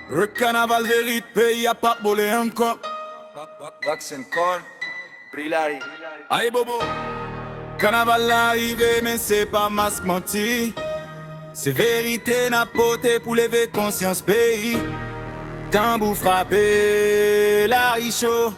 Le carnaval vérité, pays a pas volé encore. Vaccine corn, Brilari. Aïe bobo. Carnaval arrivé, mais c'est pas masque menti. C'est vérité n'a poté pour lever conscience pays. Tambour frappé, la chaud.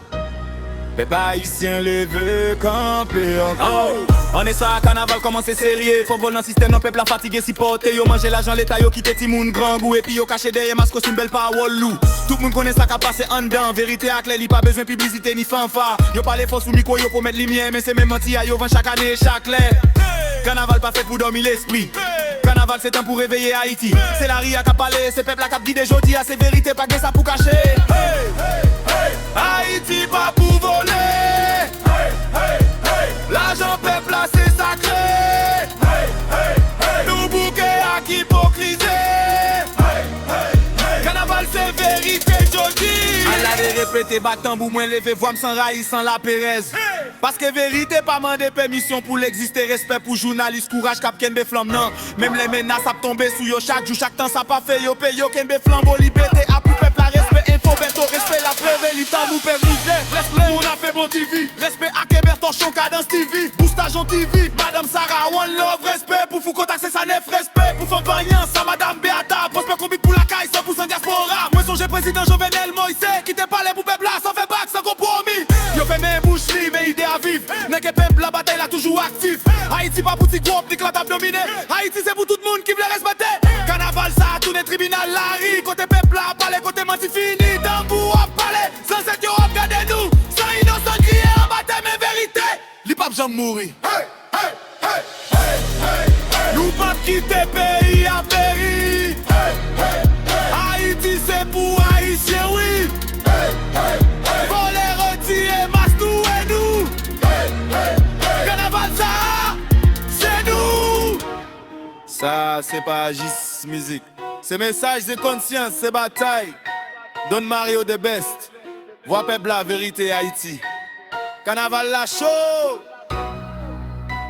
Mais pas ici un levé camper encore. On est ça, carnaval commence sérieux. Faut voler dans le système, non peuple a fatigué si porté. Yo manger l'argent, l'état yo quitte Timoun grand goût. Et puis yo caché derrière masque costume belle parole loup. Tout le monde connaît ça qu'a passé en dedans. Vérité à clé, li pas besoin de publicité ni fanfare. Yo parle fort sous micro yo pour mettre lumière. Mais c'est même menti à yo vend chaque année chaque lettre. Carnaval pas fait pour dormir l'esprit. Carnaval c'est temps pour réveiller Haïti. C'est la ria qui a parlé, c'est peuple qui a dit des jodi à ces vérités, pas que ça pour cacher. Haïti pas pour voler. L'argent peuple là c'est sacré. Nous bouquets à qui hypocriser. Carnaval c'est vérité jodi. A la de répéter battant pour moins lever voix sans raïs sans la Pérez. Parce que vérité pas mandé permission pour l'exister. Respect pour journaliste, courage cap ken flamme non. Même les menaces a tombé sous yo chaque jour, chaque temps ça pas fait yo paye yo ken flambeau liberté à pour peuple la respect info bento respect la prévé temps vous permisez. Respect on a fait bon TV. Respect à Keberton Chon Cadence TV. Boostage on TV. Madame Sarah one love respect pour Foucault accès sa nef respect pour Femme Vagnant ça Madame Beata prospect combien pour la caille 100% diaspora. Moi songe président Jovenel Moïse qui te parlait pour peuple là sans faire bac sans compromis. Yo fait mes bouches li mais idée à vivre. N'est que peuple la bataille là toujours actif. Haïti pas pour petit groupe ni que la table dominée. Haïti c'est pour tout le monde qui veut respecter. Carnaval ça tourne tribunal la rue. Côté peuple là parler côté menti fini. Tambour à parler sans cette yo regardez nous. Sans innocent crier en bataille mais vérité. Li pas j'en mourir. Nous pas quitter pays à péri. Haïti c'est pour Haïtien oui. Faut les retirer masse nous et nous. Carnaval ça c'est nous. Ça c'est pas juste musique. C'est message de conscience, c'est bataille. Don Mario the best. Voix peuple la vérité Haïti. Carnaval la chaud.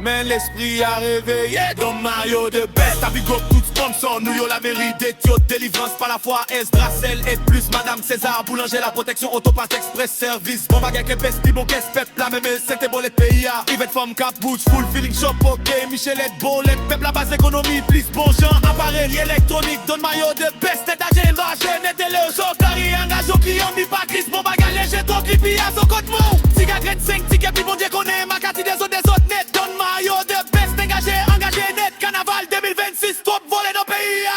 Mais l'esprit a réveillé. Don Mario the best. A big up tout sponsor. Nous yo la vérité. Tio délivrance par la foi. S Dracel et plus Madame César Boulanger. La protection Autopass Express Service. Bon bagay que peste. Bon qu'est-ce peuple la même. C'était bon les pays. Yvette Femme Cap Boots. Full feeling shop. Ok. Michelette Bolette. Peuple la base économie. Plus bon genre. Appareil électronique. Don Mario the best. Tête à gêne. Nette et le choc. Carré engage au client. Ni pas Chris. Bon bagay léger. Trop clipi à son côté mou. Cigarette 5 tickets. Puis bon Dieu connaît. Ma carte des autres net. Don Mario the best. Engagé net. Carnaval 2026. Trop volé nos pays.